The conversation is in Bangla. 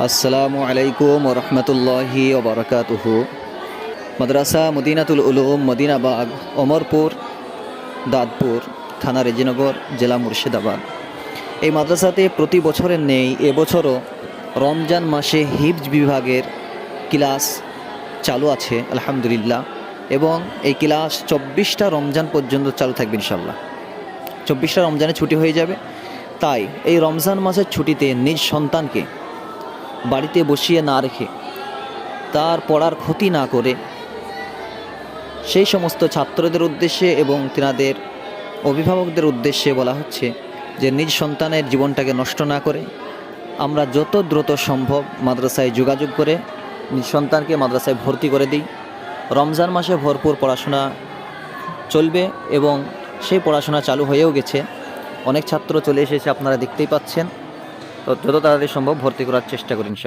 আসসালামু আলাইকুম রহমতুল্লাহি ওবরাকাতুহু। মাদ্রাসা মদিনাতুল উলুম মদিনাবাগ, ওমরপুর, দাঁতপুর, থানা রেজিনগর, জেলা মুর্শিদাবাদ। এই মাদ্রাসাতে প্রতি বছরের নেই এবছরও রমজান মাসে হিফজ বিভাগের ক্লাস চালু আছে আলহামদুলিল্লাহ, এবং এই ক্লাস 24টা রমজান পর্যন্ত চালু থাকবে ইনশাল্লাহ। 24টা রমজানে ছুটি হয়ে যাবে। তাই এই রমজান মাসের ছুটিতে নিজ সন্তানকে বাড়িতে বসিয়ে না রেখে, তার পড়ার ক্ষতি না করে, সেই সমস্ত ছাত্রদের উদ্দেশ্যে এবং তেনাদের অভিভাবকদের উদ্দেশ্যে বলা হচ্ছে যে নিজ সন্তানের জীবনটাকে নষ্ট না করে আমরা যত দ্রুত সম্ভব মাদ্রাসায় যোগাযোগ করে নিজ সন্তানকে মাদ্রাসায় ভর্তি করে দিই। রমজান মাসে ভরপুর পড়াশোনা চলবে এবং সেই পড়াশোনা চালু হয়েও গেছে। অনেক ছাত্র চলে এসেছে, আপনারা দেখতেই পাচ্ছেন। তো যত তাড়াতাড়ি সম্ভব ভর্তি করার চেষ্টা করি ইনশাআল্লাহ।